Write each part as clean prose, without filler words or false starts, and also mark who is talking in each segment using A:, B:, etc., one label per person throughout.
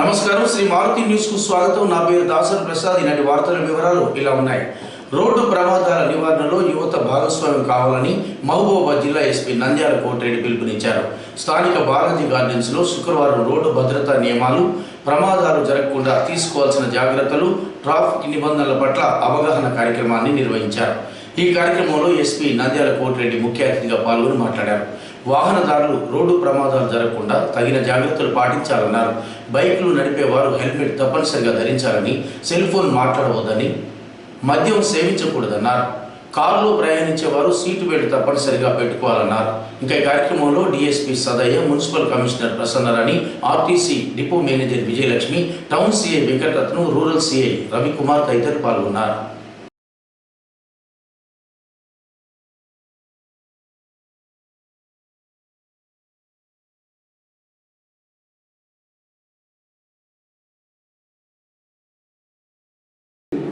A: నమస్కారం శ్రీ మారుతి న్యూస్ కు స్వాగతం। నా పేరు దాసర్ ప్రసాద్। ఈనాటి వార్తల వివరాలు ఇలా ఉన్నాయి। రోడ్డు ప్రమాదాల నివారణలో యువత భాగస్వామ్యం కావాలని మహబూబాబాద్ జిల్లా ఎస్పీ నంద్యాల కోటిరెడ్డి పిలుపునిచ్చారు। స్థానిక బాలాజీ గార్డెన్స్ లో శుక్రవారం రోడ్డు భద్రతా నియమాలు, ప్రమాదాలు జరగకుండా తీసుకోవాల్సిన జాగ్రత్తలు, ట్రాఫిక్ నిబంధనల పట్ల అవగాహన కార్యక్రమాన్ని నిర్వహించారు। ఈ కార్యక్రమంలో ఎస్పీ నంద్యాల కోటిరెడ్డి ముఖ్య అతిథిగా పాల్గొని మాట్లాడారు। వాహనదారులు రోడ్డు ప్రమాదాలు జరగకుండా తగిన జాగ్రత్తలు పాటించాలన్నారు। బైకులు నడిపేవారు హెల్మెట్ తప్పనిసరిగా ధరించాలని, సెల్ ఫోన్ మాట్లాడవద్దని, మద్యం సేవించకూడదన్నారు। కారులో ప్రయాణించేవారు సీటు బెల్ట్ తప్పనిసరిగా పెట్టుకోవాలన్నారు। ఇంకా ఈ కార్యక్రమంలో DSP Sadayya, municipal commissioner Prasannarani, RTC depot manager Vijayalakshmi, town CI Venkataratnam, rural CI Ravikumar తదితరులు పాల్గొన్నారు।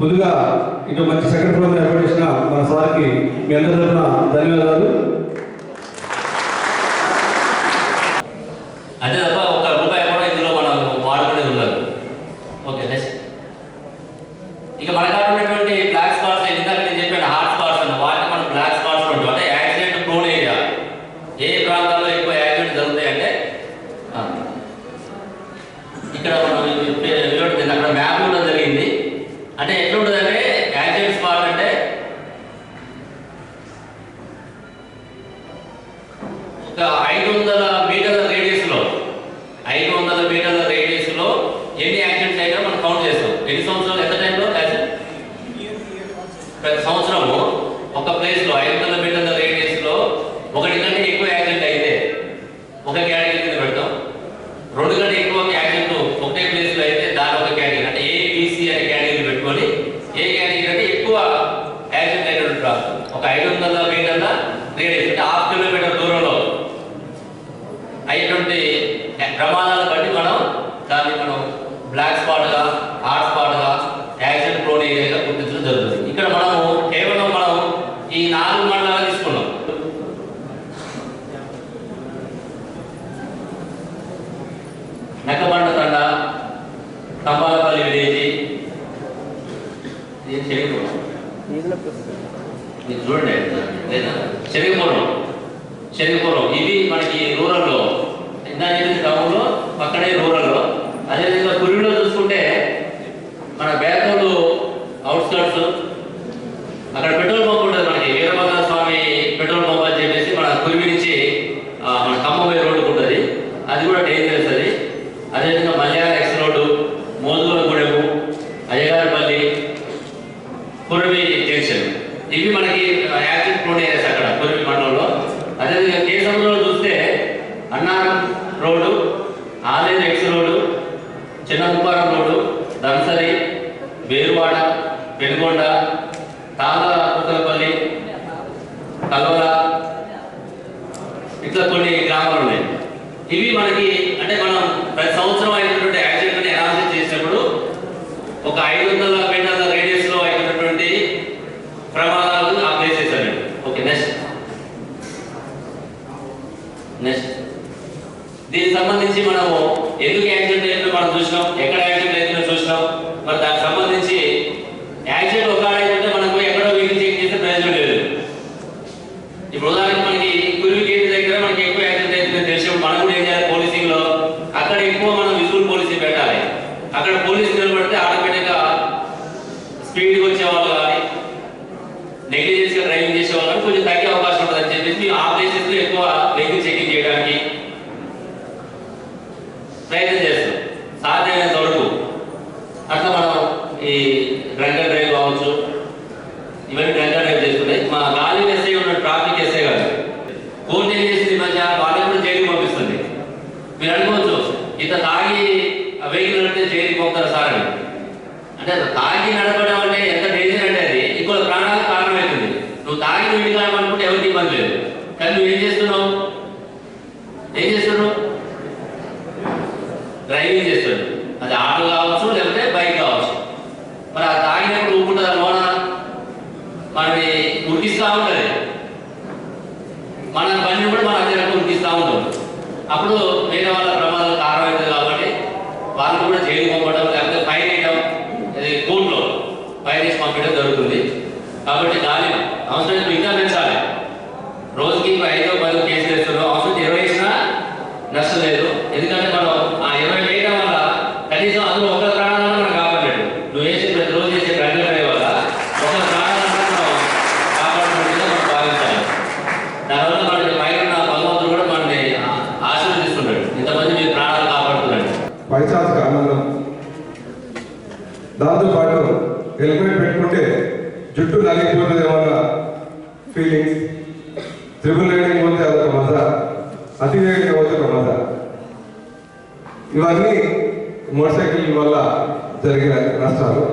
B: ముందుగా ఇటు మంచి సెకండ్ ప్రోగ్రామ్ ఏర్పాటు చేసిన మన సార్కి మీ అందరి తరఫున ధన్యవాదాలు।
C: అదే తప్ప ఒక రూపాయి కూడా ఇందులో మనం వాడుకునేది ఉండదు। ఓకే నెక్స్ట్ ఇక మనకు ఉన్నటువంటి బ్లాక్ స్పాట్స్ ఇందాక నేను చెప్పాను హాట్ స్పాట్స్ అన్న వాటిని మనం బ్లాక్ స్పాట్స్ ఉంటాం। అంటే యాక్సిడెంట్ ప్రోన్ ఏరియా, ఏ ప్రాంతాల్లో ఎక్కువ యాక్సిడెంట్ జరుగుతాయి అంటే ఇక్కడ మనం అక్కడ మ్యాప్ కూడా జరిగింది। అంటే ఎట్లుంటుందంటే యాక్సిడెంట్ స్పాట్ అంటే ఒక 500 మీటర్ల రేడియస్లో 500 మీటర్ల రేడియస్లో ఎన్ని యాక్సిడెంట్స్ అయినా మనం కౌంట్ చేస్తాం। ఎన్ని సంవత్సరాలు, ఎంత టైంలో ప్రతి సంవత్సరము ఒక ప్లేస్లో 500 మీటర్ల రేడియస్లో ఒకటి కంటే ఎక్కువ యాక్సిడెంట్ అయితే ఒక కేటగిరీ కింద పెడతాం। 2 కంటే ఎక్కువ యాక్సిడెంట్ ఒకటే ప్లేస్లో అయితే దాని ఒక కేటగిరీ, అంటే ఏబిసి అనే కేటగిరీ పెట్టుకొని ఏ కేటగిరీ అంటే ఎక్కువ యాక్సిడెంట్ అయినటువంటి ఒక 500 మీటర్ల రేడియస్ అంటే 1/2 కిలోమీటర్ దూరంలో అయ్యేటువంటి ప్రమాదాలను బట్టి దాన్ని మనం బ్లాక్ స్పాట్గా, హాట్ స్పాట్గా, యాక్సిడెంట్ ప్రోన్ ఏరియాగా గుర్తించడం జరుగుతుంది। ఇక్కడ కేవలం ఈ 4 మండలాలు తీసుకున్నాం। నెక్కబండ తండ, తంబాలపల్లి విలేజ్, చూడండి లేదా శనిపురం ఇవి మనకి రూరల్లో, ఇందాక టౌన్లో పక్కనే రూరల్లో। అదేవిధంగా కురివిలో చూసుకుంటే మన బేతోలు అవుట్స్కర్ట్స్, అక్కడ పెట్రోల్ పంప్ ఉంటుంది మనకి, వీరభద్ర స్వామి పెట్రోల్ పంప్ అని చెప్పేసి మన కురివి నుంచి మన ఖమ్మం రోడ్డుకు ఉంటుంది, అది కూడా డేంజరస్ అది। అదేవిధంగా Malyala X road, Modugulagudem, Ayyagaripalli, Kurivi junction ఇవి మనకి యాక్సిడెంట్ ప్రోన్ ఏరియాస్ అక్కడ కురివి మండలంలో। అదేవిధంగా కేశంలో చూస్తే Annaram road, Aleru X road, Chinnamupparam road, Damsari, Veruvada, Penugonda, Talapalli, Kalvala, ఇట్లా కొన్ని గ్రామాలు ఉన్నాయి। ఇవి మనకి అంటే మనం ప్రతి సంవత్సరం అయినటువంటి యాక్సిడెంట్ని అనాలిసిస్ చేసినప్పుడు ఒక 500 మీటర్ల రేడియస్లో అయినటువంటి ప్రమాదాలు ఆ ప్లేసెస్ అండి। ఓకే నెక్స్ట్ దీనికి సంబంధించి మనము ఎందుకు యాక్సిడెంట్ అయిందో మనం చూసినాం, ఎక్కడ యాక్సిడెంట్ అయిందో చూసినాం। మరి దానికి సంబంధించి యాక్సిడెంట్ ఒక అయితే మనకు ఎక్కడో వీలు చెక్ చేసే ప్రయోజనం లేదు। ఇప్పుడు ఉదాహరణకి మనకి కురివి గేట్ దగ్గర మనకి ఎక్కువ యాక్సిడెంట్ అవుతుందని తెలిసినప్పుడు మనం కూడా ఏం చేయాలి, పోలీసింగ్లో అక్కడ ఎక్కువ మనం విజువల్ పోలీసింగ్ పెట్టాలి। అక్కడ పోలీసు నిలబడితే ఆటోమేటిక్గా స్పీడ్గా వచ్చేవాళ్ళు కానీ నెగ్లిజెన్స్గా డ్రైవింగ్ చేసేవాళ్ళు కానీ కొంచెం తగ్గే అవకాశం ఉంటుంది అని చెప్పేసి ఆ ప్లేసెస్లో ఎక్కువ వెహికల్ చెకింగ్ చేయడానికి ప్రయత్నం చేస్తాం సాధ్యమైనంత వరకు। అట్లా మనం ఈ డ్రంక్ అండ్ డ్రైవ్ కావచ్చు, ఇవన్నీ డ్రంక్ అండ్ డ్రైవ్ చేస్తున్నాయి। మా గాలి ఎస్ఐ ఉన్న ట్రాఫిక్ ఎస్ఐ కాదు, కోర్టు ఏం చేసింది మధ్య వాళ్ళని కూడా జైలుకి పంపిస్తుంది। మీరు అనుకోవచ్చు ఇంత తాగి వెహికల్ నడిపితే జైలుకి పంపుతారు సార్ అని, అంటే తాగి నడపడం అంటే ఎంత డేంజర్ అంటే అది ఇంకో ప్రాణాలకు కారణమవుతుంది। నువ్వు తాగి వీడి కావాలనుకుంటే ఎవరికి ఇబ్బంది లేదు, కానీ నువ్వు ఏం చేస్తున్నావు డ్రైవింగ్ చేస్తాడు, అది ఆటో కావచ్చు లేకపోతే బైక్ కావచ్చు। మరి ఆ తాగినప్పుడు ఊపుకుంటుంది లోన మనని ఉరికిస్తూ ఉంటుంది, మన బండిని కూడా మనం అదే రకం ఉరికిస్తూ ఉంటాం। అప్పుడు వేరే వాళ్ళ ప్రమాదాలు కారణమవుతుంది కాబట్టి వాళ్ళు కూడా పంపడం లేకపోతే ఫైన్ వేయడం, ఇది కోర్టులో ఫైన్ వేసి పంపించడం జరుగుతుంది. కాబట్టి దాని అవసరం ఇంకా పెంచాలి. రోజుకి 5-10 కేసులు వేస్తున్నాం, అవసరం 20 వేసినా నష్టం లేదు. ఎందుకంటే మనం ఆ 20 వేయడం వల్ల కనీసం అందులో ఒక ప్రాణాలను మనం కాపాడలేదు. నువ్వు వేసే ప్రతిరోజు చేసే ప్రకటన వల్ల ఒక ప్రాణాలను మనం కాపాడుతున్నట్టుగా మనం భావించాలి. దానివల్ల మనకి పైన భగవంతుడు కూడా మనల్ని ఆశీర్వదిస్తున్నాడు, ఇంతమంది మీరు ప్రాణాలు కాపాడుతున్నాడు.
B: పైచాల్సిన ఆనందం, దాంతోపాటు హెల్మెట్ పెట్టుకుంటే జుట్టు నలిగిపోతుందేమన్న ఫీలింగ్స్, ట్రిపుల్ రైడింగ్ పోతే అదొక మజా, అతివేగంగా పోతే ఒక మజా. ఇవన్నీ మోటార్ సైకిల్ వల్ల జరిగిన నష్టాలు.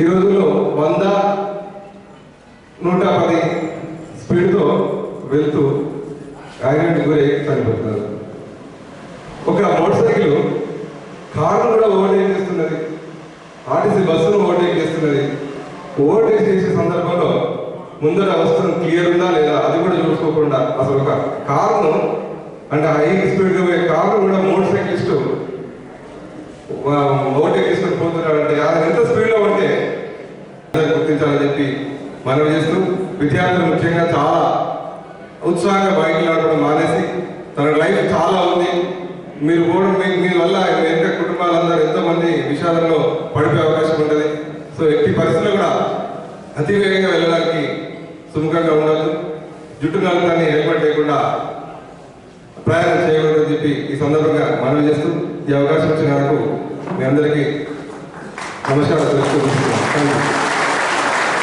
B: ఈ రోజుల్లో 100-110 స్పీడ్తో వెళ్తూ యాక్సిడెంట్ గురై చనిపోతున్నారు. ఒక మోటార్ సైకిల్ కారును కూడా ఓవర్టేక్ చేస్తున్నది, ఆర్టీసీ బస్సును ఓవర్టేక్ చేస్తున్నది. ఓవర్టేక్ చేసే సందర్భంలో ముందర వస్తున్న క్లియర్ ఉందా లేదా అది కూడా చూసుకోకుండా అసలు ఒక కారును అంటే హై స్పీడ్గా పోయే కారు కూడా మోటార్ సైకిలిస్ట్ ఓవర్టేక్ చేసుకొని పోతున్నాడంటే అది ఎంత స్పీడ్లో ఉంటే గుర్తించాలని చెప్పి మనవి చేస్తూ, విద్యార్థులు ముఖ్యంగా చాలా ఉత్సాహంగా బైక్లు ఆడడం మానేసి తన లైఫ్ చాలా ఉంది, మీరు కూడా మీ వల్ల ఎంత కుటుంబాలందరూ ఎంతోమంది విషయాలలో పడిపోయే అవకాశం ఉంటుంది. సో ఎట్టి పరిస్థితుల్లో కూడా అతివేగంగా వెళ్ళడానికి సుముఖంగా ఉండదు. జుట్టు నలుగుతాన్ని హెల్మెట్ లేకుండా ప్రయాణం చేయకూడదని చెప్పి ఈ సందర్భంగా మనవి చేస్తూ ఈ అవకాశం ఇచ్చినందుకు మీ అందరికీ నమస్కారం తెలుసుకుంటున్నాను.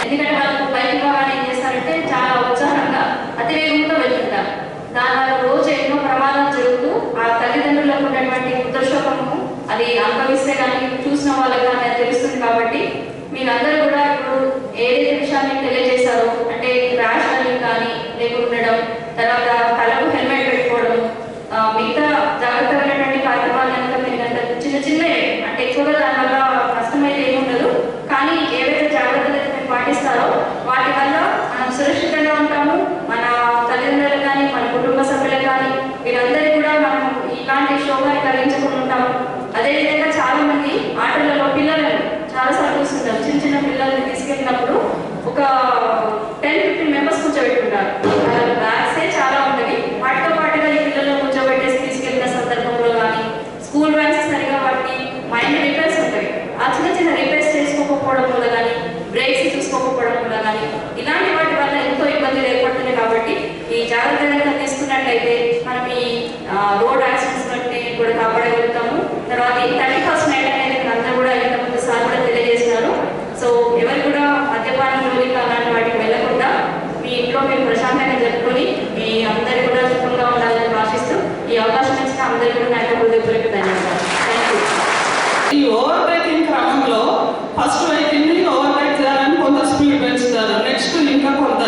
D: ఎందుకంటే వాళ్ళకు బైక్ వాహనం ఏం చేస్తారంటే చాలా ఉత్సాహంగా అతివేగంతో వెళ్తుంటారు. దానివల్ల రోజు ఎన్నో ప్రమాదాలు జరుగుతూ ఆ తల్లిదండ్రులకు ఉన్నటువంటి ఉద్రశోకము అది అనుభవిస్తే కానీ చూసిన వాళ్ళకి కానీ అది తెలుస్తుంది. కాబట్టి మీరందరూ కూడా ఇప్పుడు ఏదైతే విషయాన్ని తెలియజేశారో అంటే ర్యాష్ రన్నింగ్ కానీ లేకుండా ఉండడం, తర్వాత కళ్ళకు హెల్మెట్ పెట్టుకోవడం, మిగతా జాగ్రత్తమైనటువంటి కార్యక్రమాలు కనుక మీరు కనుక చిన్నవే అంటే ఎక్కువగా దానివల్ల కష్టమైతే ఏముండదు, కానీ ఏవైతే జాగ్రత్తలు అయితే మీరు పాటిస్తారో వాటి వల్ల మనం సురక్షితంగా ఉంటాము. మన తల్లిదండ్రులు కానీ మన కుటుంబ సభ్యులు కానీ వీరందరికీ కూడా మనం ఇలాంటి శోభాన్ని కలిగించకుండా ఉంటాము. అదేవిధంగా చాలా మంది ఆటలలో పిల్లలను చాలాసార్లు చూస్తుంటారు, చిన్న పిల్లల్ని తీసుకెళ్ళినప్పుడు ఒక 10-15 మెంబర్స్ కూర్చోబెట్టుకుంటారు. బ్యాగ్సే చాలా ఉంటుంది, వాటితో పాటుగా ఈ పిల్లలను కూర్చోబెట్టేసి తీసుకెళ్ళిన సందర్భంలో కానీ స్కూల్ వ్యాన్స్ సరిగా వాటికి మైండ్ రిపేర్స్ ఉంటాయి, ఆ చిన్న రిపేర్స్ చేసుకోకపోవడం వల్ల కానీ బ్రేక్స్ చూసుకోకపోవడం వల్ల కానీ ఇలాంటి వాటి వల్ల ఎంతో ఇబ్బందులు ఏర్పడుతున్నాయి. కాబట్టి ఈ జాగ్రత్తగా తీసుకున్నట్లయితే మనం ఈ రోడ్ యాక్సిడెంట్స్ నుండి కూడా కాపాడగలుగుతాము. తర్వాత ఈ 31st నైట్ అనేది అందరూ కూడా ఇంతకుముందు సార్ కూడా తెలియజేసినారు. సో ఎవరు కూడా మద్యపాన జోలికి అలాంటి వాటికి వెళ్ళకుండా మీ ఇంట్లో మీరు ప్రశాంతంగా జరుపుకొని మీ అందరూ కూడా సుఖంగా ఉండాలని ఆశిస్తూ ఈ అవకాశం ఇచ్చిన అందరికీ కూడా నా యొక్క హృదయపూర్వక ధన్యవాదాలు. Thank you.
E: ఈ ఓవర్ టేకింగ్ క్రమంలో ఫస్ట్ వెహికల్ని ఓవర్ టేక్ చేయాలని కొంత స్పీడ్ పెంచుతారు, నెక్స్ట్ ఇంకా కొంత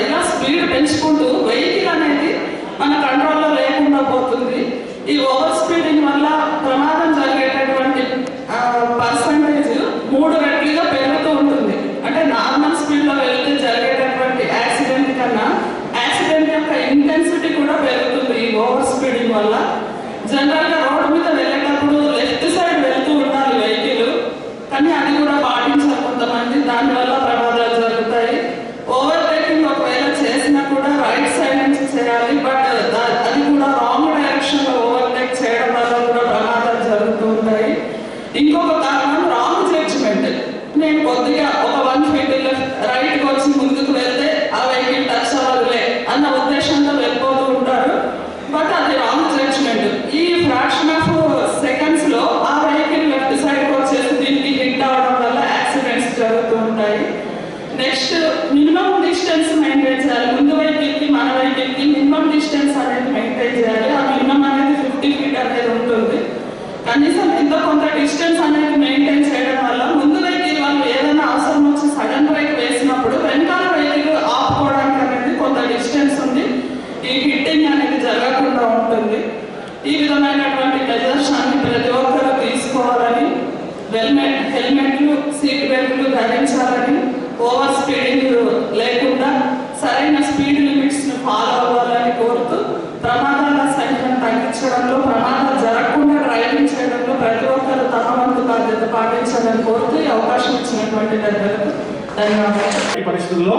E: ఇలా స్పీడ్ పెంచుకుంటూ వెహికల్ అనేది మన కంట్రోల్లో లేకుండా పోతుంది. ఈ ఓవర్ స్పీడింగ్ వల్ల ప్రమాదం జరిగేటటువంటి పర్సంటేజ్ 3 రెట్లుగా పెరుగుతూ ఉంటుంది. అంటే నార్మల్ స్పీడ్లో వెళ్తే జరిగేటటువంటి యాక్సిడెంట్ కన్నా యాక్సిడెంట్ యొక్క ఇంటెన్సిటీ కూడా పెరుగుతుంది ఈ ఓవర్ స్పీడింగ్ వల్ల. జనరల్గా రోడ్డు మీద వెళ్ళేటప్పుడు లెఫ్ట్ సైడ్ వెళ్తూ ఉండాలి వెహికల్, కానీ అది కూడా పాటించాలి కొంతమంది, దానివల్ల ప్రమాదాలు జరుగుతాయి. ఓవర్ టేకింగ్ ఒకవేళ చేసినా కూడా రైట్ సైడ్ నుంచి చేయాలి, బట్ అది కూడా రాంగ్ డైరెక్షన్లో ఓవర్టేక్ చేయడం వల్ల కూడా ప్రమాదాలు జరుగుతూ ఉంటాయి. ఇంకొక కారణం రాంగ్ జడ్జిమెంట్. నేను కొద్దిగా ఒక 1 feet రైట్కి వచ్చి ముందుకు వెళ్తే ఆ వెహికల్ టచ్ అవ్వదులే అన్న ఉద్దేశంతో వెళ్ళిపోతూ ఉంటారు, బట్ అది రాంగ్ జడ్జిమెంట్. ఈ ఫ్రాక్షన్ ఆఫ్ సెకండ్స్లో ఆ వెహికల్ లెఫ్ట్ సైడ్కి వచ్చేసి దీనికి హిట్ అవ్వడం వల్ల యాక్సిడెంట్స్ జరుగుతూ ఉంటాయి. నెక్స్ట్ మినిమం డిస్టెన్స్ మెయింటైన్ చేయాలి. ముందు వెహికల్కి మన వెహికల్కి మినిమం డిస్టెన్స్ అనేది మెయింటైన్ చేయాలి. ఆ మినిమం అనేది 50 feet అనేది ఉంటుంది. కనీసం ఎంత కొంత డిస్టెన్స్ అనేది మెయింటైన్ చేయడం వల్ల ముందు వెహికల్ వాళ్ళు ఏదైనా అవసరం వచ్చి సడన్ బ్రేక్ వేసినప్పుడు వెనకాల వెహికల్ ఆపుకోవడానికి అనేది కొంత డిస్టెన్స్ ఉంది, ఈ హిట్టింగ్ అనేది జరగకుండా ఉంటుంది. ఈ విధమైనటువంటి మెజర్స్ అన్ని ప్రతి ఒక్కరూ తీసుకోవాలని, హెల్మెట్లు సీట్ బెల్ట్లు ధరించాలని, ఓవర్ స్పీడింగ్ లేకుండా సరైన స్పీడ్ లిమిట్స్ను ఫాలో అవ్వాలని కోరుతూ ప్రమాదాల సంఖ్యను తగ్గించడంలో, ప్రమాదాలు జరగకుండా డ్రైవింగ్ చేయడంలో ప్రతి ఒక్క పాటించాలని కోరుతూ ఈ అవకాశం ఇచ్చినటువంటి పెద్దలకు ధన్యవాదాలు.
F: ఈ పరిస్థితుల్లో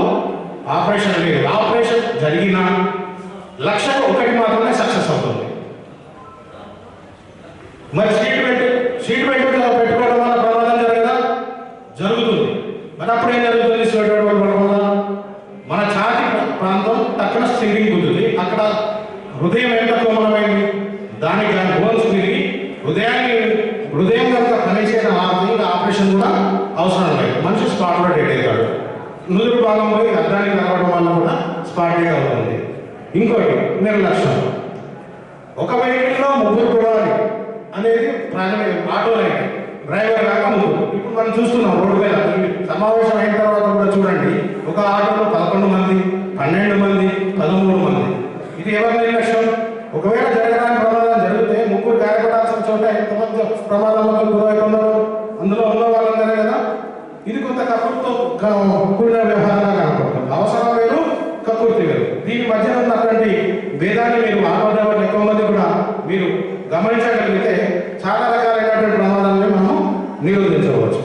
F: ఆపరేషన్ లేదు. ఆపరేషన్ జరిగిన 1,01 మాత్రమే సక్సెస్ అవుతుంది. మరి సీట్ పెట్టుకోవడం వల్ల ప్రమాదం జరగదా? జరుగుతుంది. మరి అప్పుడు ఏం జరుగుతుంది? ప్రమాదం మన ఛాతి ప్రాంతం తక్కువ స్టీరింగ్ ఉంటుంది. అక్కడ హృదయం ఎంత కోమలమైంది, దానికి బోన్స్ తిరిగి హృదయం కనుక పనిచేయడం ఆపరేషన్ కూడా అవసరం లేదు. మనిషి స్పాట్లో డెడ్ అవుతాడు. నుదురు భాగం పోయి అర్థానికి కలవడం వల్ల కూడా స్పాట్గా అవుతుంది. ఇంకోటి నిర్లక్ష్యం. ఒక వెహికల్లో 3 కొడాలి అనేది ఆటోలో అయితే డ్రైవర్ కాక 3. ఇప్పుడు మనం చూస్తున్నాం రోడ్డు మీద సమావేశం అయిన తర్వాత కూడా చూడండి, ఒక ఆటోలో 11 మంది, 12 మంది, 13 మంది. ఇది ఎవరి నిర్లక్ష్యం? ఒకవేళ జరగడానికి ప్రమాదం జరిగితే 3 గాయపడాల్సిన చోట ఎంతమంది ప్రమాదంలో గురవుతున్నారు? అందులో ఉన్న వాళ్ళందరే కదా. ఇది కొంత కక్కుర్తితో కూడిన వ్యవహారంగా కనపడుతుంది. అవసరం వేరు, కక్కుర్తి వేరు. దీని మధ్యన ఉన్నటువంటి భేదాన్ని మీరు ఆటో డ్రైవర్లు ఎక్కువ మంది కూడా మీరు గమనించగలిగితే చాలా రకాలైనటువంటి ప్రమాదాలను మనం నిరోధించవచ్చు.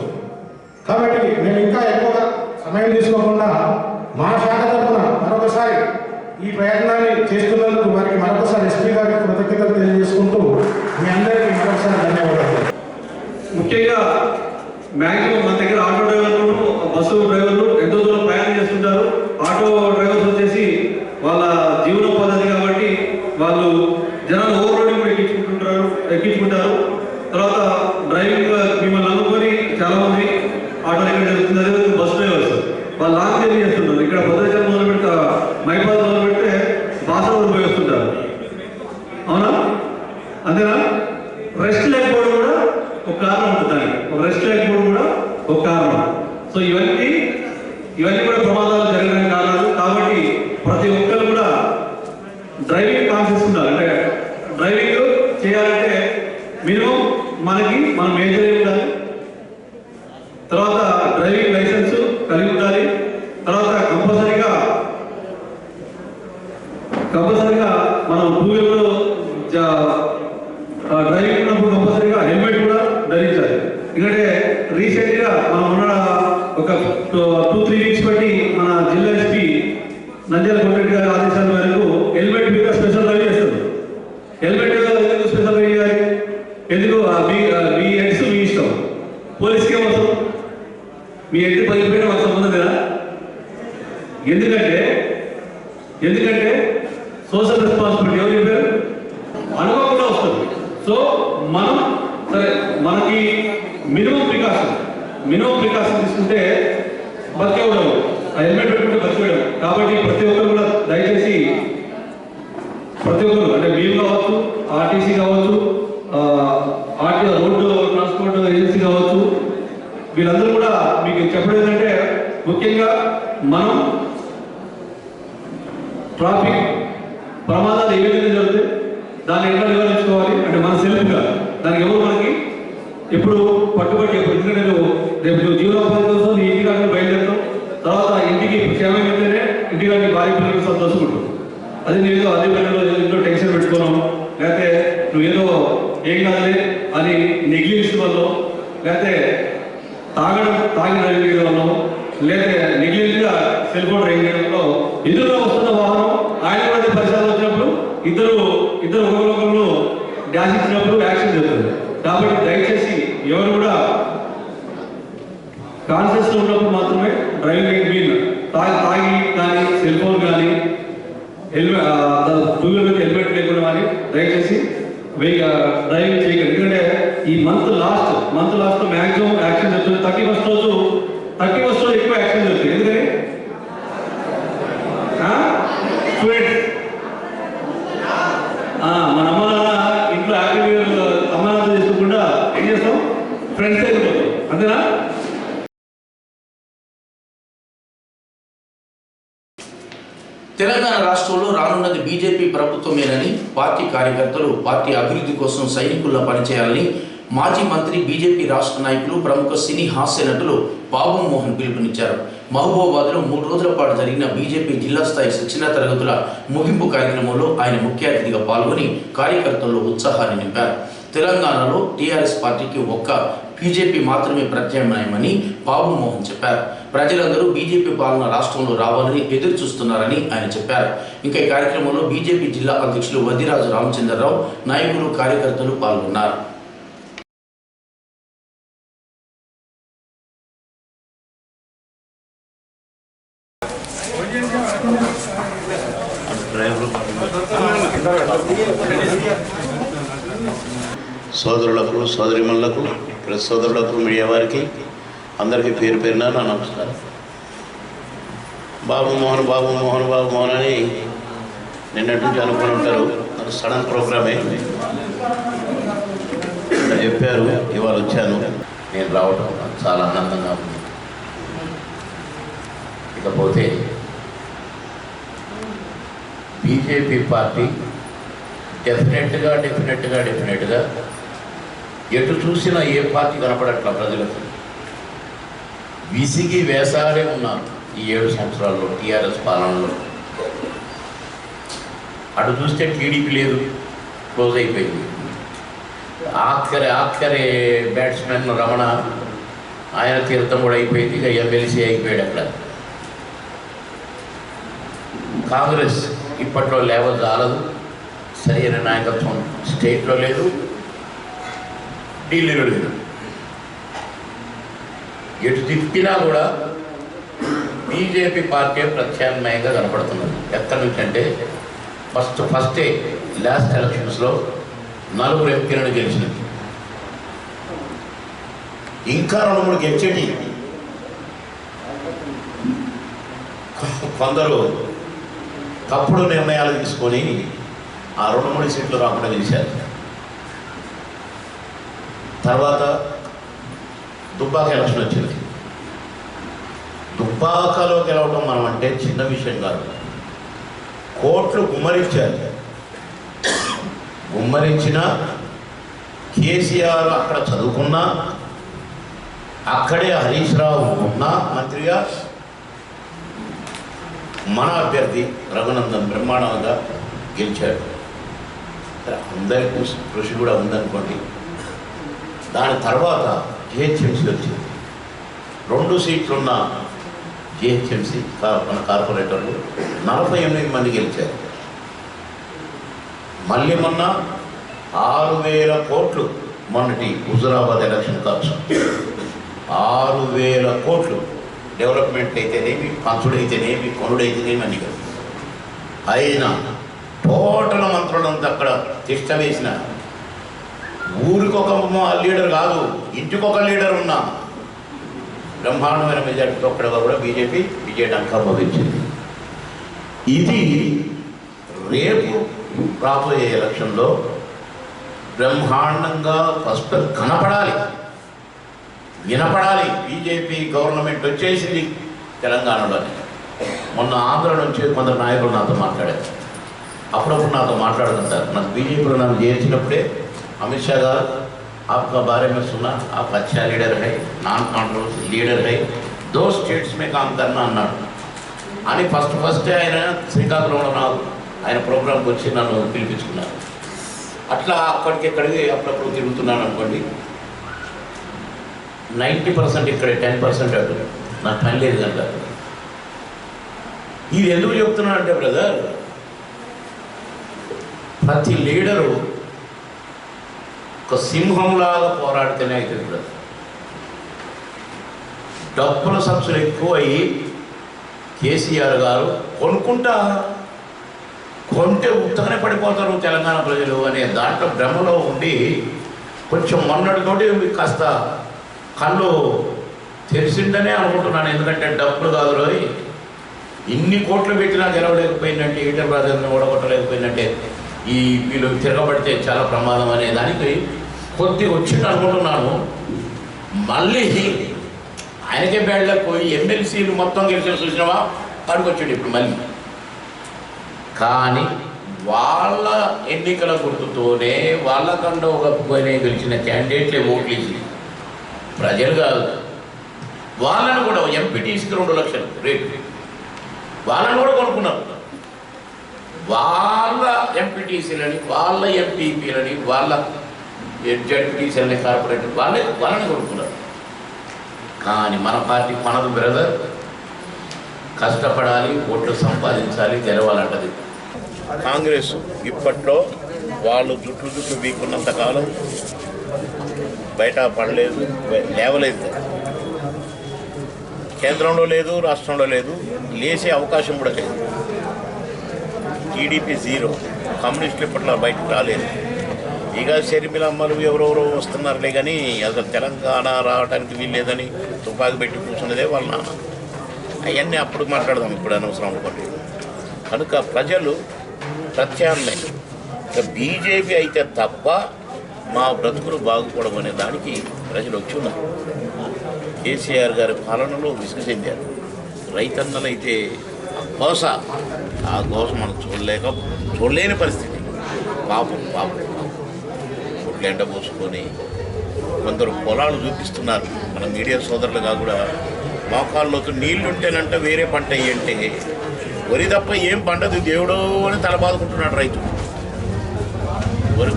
F: కాబట్టి నేను ఇంకా ఎక్కువ సమయం తీసుకోకుండా మా శాఖ తరఫున మరొకసారి ఈ ప్రయత్నాన్ని చేస్తున్నందుకు వారికి మరొకసారి ఎస్పీ గారికి కృతజ్ఞతలు తెలియజేసుకుంటూ మీ అందరికీ మరొకసారి ధన్యవాదాలు.
B: ముఖ్యంగా మ్యాక్సిమం మన దగ్గర ఆటో డ్రైవర్లు, బస్సు డ్రైవర్లు ఎంతో దూరం ప్రయాణం చేస్తుంటారు. ఆటో డ్రైవర్స్ వచ్చేసి వాళ్ళ జీవనోపాధి కాబట్టి వాళ్ళు జనాలు ఓవర్లోడింగ్ కూడా ఎక్కించుకుంటారు. తర్వాత డ్రైవింగ్ మిమ్మల్ని అనుకొని చాలా మంది ఆటోలు ఎక్కడ జరుగుతుంది. అదే బస్ డ్రైవర్స్ వాళ్ళు లాంగ్ జర్నీ చేస్తుంటారు. ఇక్కడ భద్రాచలం మొదలు పెడితే మైబాద్ మొదలు పెడితే బాసవరం పోయి వస్తుంటారు. అవునా? అంతేనా? రెస్ట్ లేకపోవడం కూడా ఒక కారణం ఉంటుంది. దానికి ఒక రెస్ట్ లేకపోవడం కూడా ఒక కారణం. సో ఇవన్నీ కూడా ప్రమాదాలు జరగడానికి కారణాలు. కాబట్టి ప్రతి ఒక్కరు కూడా డ్రైవింగ్ కాన్షియస్ ఉండాలి. అంటే డ్రైవింగ్ చేయాలంటే మినిమం మన మేజర్ ఉండాలి. తర్వాత డ్రైవింగ్ లైసెన్స్ కలిగి ఉండాలి. తర్వాత కంపల్సరీగా మనం 2 వీలర్లో డ్రైవింగ్ ఉన్నప్పుడు కంపల్సరీగా హెల్మెట్ కూడా ధరించాలి. ఎందుకంటే రీసెంట్గా మనం ఉన్న ఒక 2-3 వీక్స్ బట్టి మన జిల్లా ఎస్పీ నంద్యాల కోటరెడ్డి గారి ఆదేశాల మేరకు హెల్మెట్ మీద స్పెషల్ డ్రైవ్ చేస్తారు. హెల్మెట్ ఎందుకు స్పెషల్ డ్రైవ్ చేయాలి? ఎందుకు? మీ హెడ్స్ మీ ఇష్టం. పోలీస్కి ఏమవుతాం? మీ హెడ్ పగిలిపోయినా మాకు సంబంధం లేదా? ఎందుకంటే సోషల్ రెస్పాన్సిబిలిటీ ఎవరు చెప్పారు? అనుకోకుండా వస్తుంది. సో మనం సరే మనకి మినిమం ప్రికాషన్ తీసుకుంటే బతికేవడం, ఆ హెల్మెట్ పెట్టుకుంటే బతికేయడం. కాబట్టి ప్రతి ఒక్కరు కూడా దయచేసి అంటే మీరు కావచ్చు, ఆర్టీసీ కావచ్చు, రోడ్డు ట్రాన్స్పోర్ట్ ఏజెన్సీ కావచ్చు, వీళ్ళందరూ కూడా మీకు చెప్పడం ఏంటంటే ముఖ్యంగా మనం ట్రాఫిక్ ప్రమాదాలు ఏ విధంగా జరుగుతాయి, దాన్ని ఎట్లా నివారించుకోవాలి అంటే మన సెల్ఫ్గా దానికి ఎవరు మనకి ఎప్పుడు పట్టుబట్టి ఎందుకంటే రేపు జీవనోపాధి కోసం నీ ఇంటికి బయలుదేరుతాం. తర్వాత ఇంటికి క్షేమం చెప్తేనే ఇంటికి భార్య పిల్లలు సంతోషకుంటాం. అదే నేను అదే పనిలో ఇంట్లో టెన్షన్ పెట్టుకున్నాం, లేకపోతే నువ్వేదో ఏం కాదులే అని నెగ్లిజెన్స్ వల్ల, లేకపోతే తాగి డ్రైవింగ్ చేయడం వల్ల, లేకపోతే నెగ్లిజెంట్గా సెల్ ఫోన్ డ్రైవింగ్ చేయడంలో ఎదురుగా వస్తున్న వాహనం ఆయన కూడా పరిసరాలు వచ్చినప్పుడు ఇద్దరు ఒకరికొకరు డ్యాష్ ఇచ్చినప్పుడు యాక్షన్ జరుగుతుంది. కాబట్టి దయచేసి ఎవరు కూడా కాన్షియస్లో ఉన్నప్పుడు మాత్రమే డ్రైవింగ్ మీన్ తాగి కానీ సెల్ ఫోన్ కానీ హెల్మెట్ 2 వీలర్ హెల్మెట్ లేకుండా కానీ దయచేసి డ్రైవింగ్ చేయకండి. ఎందుకంటే ఈ మంత్ లాస్ట్ మ్యాక్సిమం యాక్షన్ జరుగుతుంది. 31st రోజు ఎక్కువ యాక్షన్ జరుగుతుంది. ఎందుకని స్టూడెంట్స్ మన అమ్మ నాన్న ఇంట్లో యాక్టివ్ అమ్మానాథ చేసుకోకుండా ఏం చేస్తాం? ఫ్రెండ్స్ అయిపోతాం. అంతేనా?
A: తెలంగాణ రాష్ట్రంలో రానున్నది బీజేపీ ప్రభుత్వమేనని పార్టీ కార్యకర్తలు పార్టీ అభివృద్ధి కోసం సైనికుల్లా పనిచేయాలని మాజీ మంత్రి బీజేపీ రాష్ట్ర నాయకులు ప్రముఖ సినీ హాస్య నటులు బాబు మోహన్ పిలుపునిచ్చారు. మహబూబాబాద్లో 3 రోజుల పాటు జరిగిన బీజేపీ జిల్లా స్థాయి శిక్షణ తరగతుల ముగింపు కార్యక్రమంలో ఆయన ముఖ్య అతిథిగా పాల్గొని కార్యకర్తల్లో ఉత్సాహాన్ని నింపారు. తెలంగాణలో టీఆర్ఎస్ పార్టీకి ఒక్క బీజేపీ మాత్రమే ప్రత్యామ్నాయమని బాబు మోహన్ చెప్పారు. ప్రజలందరూ బీజేపీ పాలన రాష్ట్రంలో రావాలని ఎదురు చూస్తున్నారని ఆయన చెప్పారు. ఇంకా ఈ కార్యక్రమంలో బీజేపీ జిల్లా అధ్యక్షులు వద్దిరాజు రామచంద్రరావు, నాయకులు, కార్యకర్తలు పాల్గొన్నారు.
G: సోదరులకు, సోదరిమణులకు, ప్రెస్ సోదరులకు, మీడియా వారికి అందరికీ పేరు పేరున నా నమస్కారం. బాబు మోహన్ అని నిన్నటి నుంచి అనుకుని ఉంటారు. నాకు సడన్ ప్రోగ్రామే చెప్పారు, ఇవాళ వచ్చాను. నేను రావటం నాకు చాలా ఆనందంగా ఉంది. ఇకపోతే బీజేపీ పార్టీ డెఫినెట్గా ఎటు చూసినా ఏ పార్టీ కనపడట్ల ప్రజలకు. విసిగి వేసాడే ఉన్నారు ఈ 7 సంవత్సరాల్లో టీఆర్ఎస్ పాలనలో. అటు చూస్తే టీడీపీ లేదు, క్లోజ్ అయిపోయింది. ఆఖరి బ్యాట్స్మెన్ రమణ, ఆయన తీర్థం కూడా అయిపోయింది. ఇక ఎమ్మెల్సీ అయిపోయాడు అక్కడ. కాంగ్రెస్ ఇప్పట్లో లేవల్ చాలదు, సరైన నాయకత్వం స్టేట్లో లేదు, ఢిల్లీలో లేదు. ఎటు తిప్పినా కూడా బీజేపీ పార్టీ ప్రత్యామ్నాయంగా కనపడుతున్నది. ఎక్కడి నుంచి అంటే ఫస్టే లాస్ట్ ఎలక్షన్స్లో 4 ఎంపీలను గెలిచినది. ఇంకా 2-3 గెలిచేటి. కొందరు తప్పుడు నిర్ణయాలు తీసుకొని ఆ 2-3 సీట్లు రాకుండా గెలిచారు. తర్వాత దుబ్బాక ఎలక్షన్ వచ్చింది. దుబ్బాకలో గెలవడం మనం అంటే చిన్న విషయం కాదు. కోట్లు గుమ్మరించారు. గుమ్మరించిన కేసీఆర్ అక్కడ చదువుకున్నా, అక్కడే హరీష్ రావు ఉన్నా మంత్రిగా, మన అభ్యర్థి రఘునందన్ బ్రహ్మాండంగా గెలిచాడు. అందరికీ కృషి కూడా ఉందనుకోండి. దాని తర్వాత జిహెచ్ఎంసీ వచ్చింది. 2 సీట్లున్న జిహెచ్ఎంసీ మన కార్పొరేటర్లు 48 మంది గెలిచారు. మళ్ళీ మొన్న 6,000 కోట్లు మొన్నటి హుజురాబాద్ ఎలక్షన్ ఖర్చు. 6,000 కోట్లు డెవలప్మెంట్ అయితేనేమి, పంచుడైతేనేమి, కొనుడైతేనేమి అన్ని కదా. అయినా టోటల్ మంత్రులంతా అక్కడ తిష్ట వేసిన, ఊరికొక లీడర్ కాదు, ఇంటికొక లీడర్ ఉన్నా బ్రహ్మాండమైన మెజార్టీతో అక్కడ కూడా బీజేపీ విజయడంకా భవించింది. ఇది రేపు రాబోయే ఎలక్షన్లో బ్రహ్మాండంగా ఫస్ట్ కనపడాలి, వినపడాలి. బీజేపీ గవర్నమెంట్ వచ్చేసింది తెలంగాణలోనే. మొన్న ఆంధ్ర నుంచి కొందరు నాయకులు నాతో మాట్లాడారు. అప్పుడప్పుడు నాతో మాట్లాడుతుంటారు. నాకు బీజేపీలో నన్ను చేర్చినప్పుడే అమిత్ షా గారు आपका बारे में सुना, आप अच्छा लीडर है, नॉन कॉन्ट्रोवर्सी लीडर है, 2 स्टेट्स में काम करना అన్నాడు. అని ఫస్ట్ ఆయన శ్రీకాకుళంలో ఆయన ప్రోగ్రాంకి వచ్చి నన్ను పిలిపించుకున్నారు. అట్లా అక్కడికి అప్పుడప్పుడు తిరుగుతున్నాను అనుకోండి. 90% ఇక్కడే, 10% అటు. నాకు పని లేదు కనుక. ఇది ఎందుకు చెప్తున్నానంటే బ్రదర్, ప్రతి లీడరు ఒక సింహంలాగా పోరాడితేనే అవుతుంది బ్రదర్. డబ్బుల సబ్సిడీ ఎక్కువ అయ్యి కేసీఆర్ గారు కొంటే ఉత్తగానే పడిపోతారు తెలంగాణ ప్రజలు అనే దాంట్లో భ్రమలో ఉండి కొంచెం మొన్నటితోటి కాస్త కళ్ళు తెరిసిందనే అనుకుంటున్నాను. ఎందుకంటే డబ్బులు కాదు రోయ్, ఇన్ని కోట్లు పెట్టినా గెలవలేకపోయిందంటే, ఈటర్ బ్రదర్ని ఓడగొట్టలేకపోయిందంటే, ఈ వీళ్ళు తిరగబడితే చాలా ప్రమాదం అనే దానికి కొద్దిగా వచ్చింది అనుకుంటున్నాను. మళ్ళీ ఆయనకే బ్యాడ్లకు పోయి ఎమ్మెల్సీలు మొత్తం గెలిచిన చూసినావా పడుకొచ్చాడు ఇప్పుడు మళ్ళీ. కానీ వాళ్ళ ఎన్నికల గుర్తుతోనే వాళ్ళకంటే ఒక గెలిచిన క్యాండిడేట్లే ఓట్లు ఇచ్చి ప్రజలు కాదు, వాళ్ళను కూడా ఎంపీటీసీకి 2 లక్షలు రేటు వాళ్ళని కూడా కొనుక్కున్నారు. వాళ్ళ ఎంపీటీసీలని, వాళ్ళ ఎంపీపీలని, వాళ్ళ జడ్పీటీసీలని కార్పొరేటర్ వాళ్ళని కొడుతున్నారు. కానీ మన పార్టీ మనదు బ్రదర్, కష్టపడాలి, ఓట్లు సంపాదించాలి, గెలవాలంటది. కాంగ్రెస్ ఇప్పట్లో వాళ్ళు జుట్టు వీకున్నంత కాలం బయట పడలేదు, లేవలేదు. కేంద్రంలో లేదు, రాష్ట్రంలో లేదు, లేచే అవకాశం కూడా లేదు. టీడీపీ జీరో, కమ్యూనిస్టులు ఇప్పట్లో బయటకు రాలేదు. ఇక షర్మిలమ్మలు ఎవరెవరో వస్తున్నారులే కానీ అసలు తెలంగాణ రావడానికి వీల్లేదని తుపాకి పెట్టి కూర్చున్నదే వాళ్ళ నాన్న. అవన్నీ అప్పుడు మాట్లాడదాం, ఇప్పుడు అనవసరం అనుకోండి. కనుక ప్రజలు ప్రత్యామ్నాయం బీజేపీ అయితే తప్ప మా బ్రతుకులు బాగుపడడం అనే దానికి ప్రజలు వచ్చి ఉన్నారు. కేసీఆర్ గారి పాలనలో విసుగు చెందారు. రైతన్నలైతే ఆ గోస మనం చూడలేని పరిస్థితి. పాపం ఒడ్లు ఎండ పోసుకొని కొందరు పొలాలు చూపిస్తున్నారు. మన మీడియా సోదరులుగా కూడా మోకాళ్ళలోకి నీళ్లు ఉంటేనంట వేరే పంట అంటే వరి తప్ప ఏం పంటదు దేవుడో అని తల బాదుకుంటున్నాడు రైతు. వరి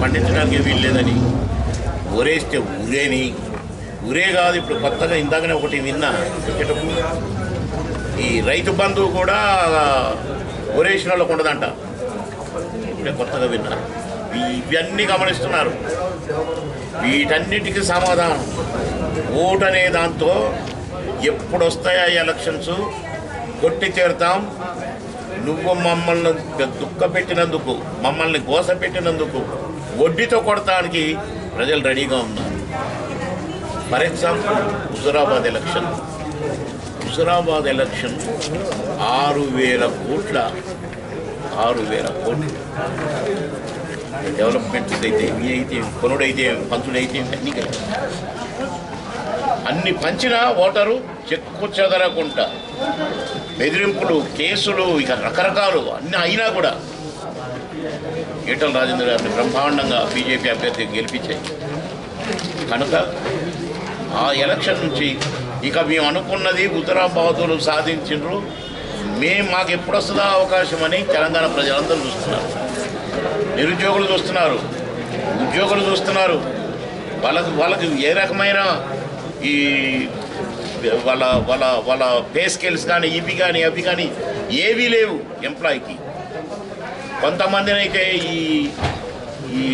G: పండించడానికి వీలు లేదని ఊరేస్తే ఊరే కాదు. ఇప్పుడు కొత్తగా ఇందాకనే ఒకటి విన్నా వచ్చేటప్పుడు, ఈ రైతు బంధువు కూడా ఊరేసిన వాళ్ళకు ఉండదంట. ఇప్పుడే కొత్తగా విన్నా. ఇవన్నీ గమనిస్తున్నారు. వీటన్నిటికీ సమాధానం ఓటు అనే దాంతో ఎప్పుడు వస్తాయా ఎలక్షన్స్ కొట్టి తీరుతాం. నువ్వు మమ్మల్ని దుఃఖపెట్టినందుకు, మమ్మల్ని గోస పెట్టినందుకు వడ్డీతో కొడటానికి ప్రజలు రెడీగా ఉన్నారు. ఫర్ ఎగ్జాంపుల్ హుజురాబాద్ ఎలక్షన్ 6,000 కోట్ల డెవలప్మెంట్స్ అయితే, ఇవి అయితే, కొనుడైతే, పంచుడైతే అన్నీ కలిపి అన్ని పంచిన ఓటరు చెక్కు చెదరకుండా బెదిరింపులు, కేసులు, ఇక రకరకాలు అన్నీ అయినా కూడా ఈటల రాజేంద్ర గారిని బ్రహ్మాండంగా బీజేపీ అభ్యర్థి గెలిపించాయి. కనుక ఆ ఎలక్షన్ నుంచి ఇక మేము అనుకున్నది హుజురాబాదులు సాధించిండ్రు, మాకు ఎప్పుడు వస్తుందా అవకాశం అని తెలంగాణ ప్రజలందరూ చూస్తున్నారు. నిరుద్యోగులు చూస్తున్నారు, ఉద్యోగులు చూస్తున్నారు. వాళ్ళకి ఏ రకమైన ఈ వాళ్ళ పే స్కేల్స్ కానీ ఇవి కానీ అవి కానీ ఏవీ లేవు ఎంప్లాయీకి. కొంతమందిని అయితే ఈ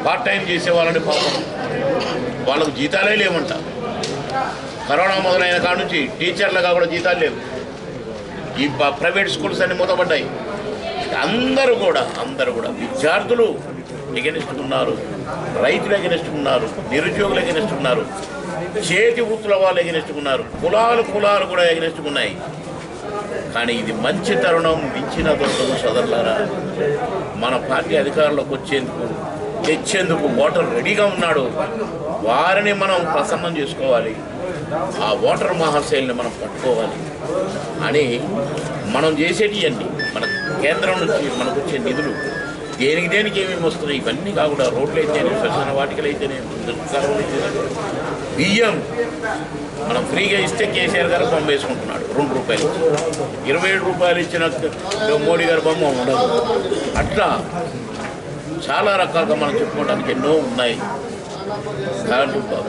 G: పార్ట్ టైం చేసే వాళ్ళని పాపం వాళ్ళకు జీతాలే లేవంట. కరోనా మొదలైన కాడ నుంచి టీచర్లుగా కూడా జీతాలు లేవు. ఈ ప్రైవేట్ స్కూల్స్ అన్ని మూతపడ్డాయి. అందరూ కూడా విద్యార్థులు ఎగనిస్తున్నారు, రైతులు ఎగనిస్తున్నారు, నిరుద్యోగులు ఎగనిస్తున్నారు, చేతి వృత్తుల వాళ్ళు ఎగనిస్తున్నారు, కులాలు కూడా ఎగనిస్తున్నాయి. కానీ ఇది మంచి తరుణం, మించిన దొరకదు సోదరులారా. మన పార్టీ అధికారంలోకి తెచ్చేందుకు ఓటర్ రెడీగా ఉన్నాడు. వారిని మనం ప్రసన్నం చేసుకోవాలి, ఆ ఓటర్ మహాశైలిని మనం పట్టుకోవాలి అని మనం చేసేటివన్నీ మన కేంద్రం నుంచి మనకు వచ్చే నిధులు దేనికి ఏమేమి వస్తున్నాయి ఇవన్నీ కాకుండా రోడ్లు అయితేనే, శ్మశాన వాటికలు అయితేనే, బియ్యం మనం ఫ్రీగా ఇస్తే కేసీఆర్ గారు బొమ్మ వేసుకుంటున్నాడు. 2 రూపాయలు 27 రూపాయలు ఇచ్చిన మోడీ గారి బొమ్మ ఉండదు. అట్లా చాలా రకాలుగా మనం చెప్పుకోవడానికి ఎన్నో ఉన్నాయి.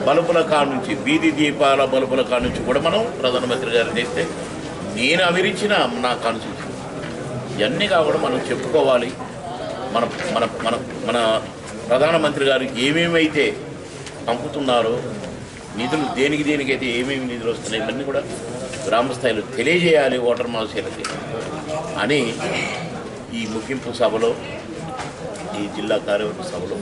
G: బల్బుల కాడ నుంచి, వీధి దీపాల బల్బుల కాడ నుంచి కూడా మనం ప్రధానమంత్రి గారు చేస్తే నేను అవిరించిన నా కాన్స్టిట్యూషన్ ఇవన్నీ కూడా మనం చెప్పుకోవాలి. మన మన మన మన ప్రధానమంత్రి గారు ఏమేమైతే పంపుతున్నారో నిధులు, దేనికైతే ఏమేమి నిధులు వస్తున్నాయి ఇవన్నీ కూడా గ్రామ స్థాయిలో తెలియజేయాలి ఓటర్ మహాశయులకి అని ఈ ముగింపు సభలో, ఈ జిల్లా కార్యవర్గ సభలో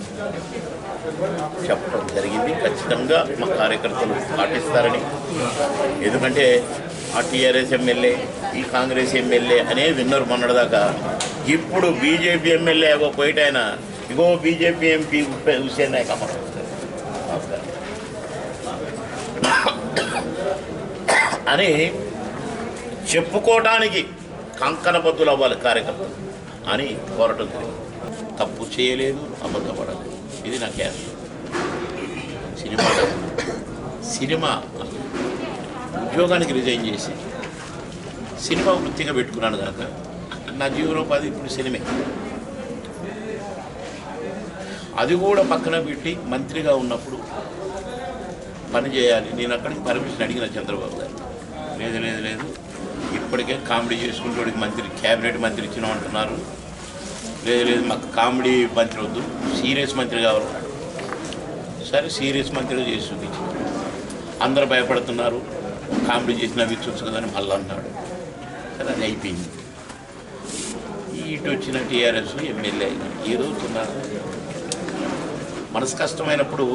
G: చెప్పడం జరిగింది. ఖచ్చితంగా మా కార్యకర్తలు పాటిస్తారని. ఎందుకంటే ఆ టీఆర్ఎస్ ఎమ్మెల్యే, ఈ కాంగ్రెస్ ఎమ్మెల్యే అనే విన్నర్ మొన్నటిదాకా. ఇప్పుడు బీజేపీ ఎమ్మెల్యే పోయిటైనా ఇగో బీజేపీ ఎంపీ హుసేన్ నాయక్ అమర్ అని చెప్పుకోవడానికి కంకణబద్దులు అవ్వాలి కార్యకర్తలు అని కోరటం జరిగింది. తప్పు చేయలేదు, అబద్ధపడలేదు. ఇది నా క్యారెక్టర్. సినిమా ఉద్యోగానికి రిజైన్ చేసి సినిమా వృత్తిగా పెట్టుకున్నాను కనుక నా జీవనోపాధి ఇప్పుడు సినిమే. అది కూడా పక్కన పెట్టి మంత్రిగా ఉన్నప్పుడు పని చేయాలి. నేను అక్కడికి పర్మిషన్ అడిగిన చంద్రబాబు గారు, లేదు లేదు లేదు ఇప్పటికే కామెడీ చేసుకుంటే మంత్రి క్యాబినెట్ మంత్రి ఇచ్చినాం అంటున్నారు, లేదు లేదు మాకు కామెడీ మంత్రి వద్దు, సీరియస్ మంత్రి కావాలన్నాడు. సరే సీరియస్ మంత్రిగా చేసి చూపించారు. అందరూ భయపడుతున్నారు, కామెడీ చేసిన విచ్చు కదని మళ్ళీ అన్నాడు. సరే అది అయిపోయింది. ఇటు వచ్చిన టీఆర్ఎస్ ఎమ్మెల్యే ఏదో చిన్న మనసు కష్టమైనప్పుడు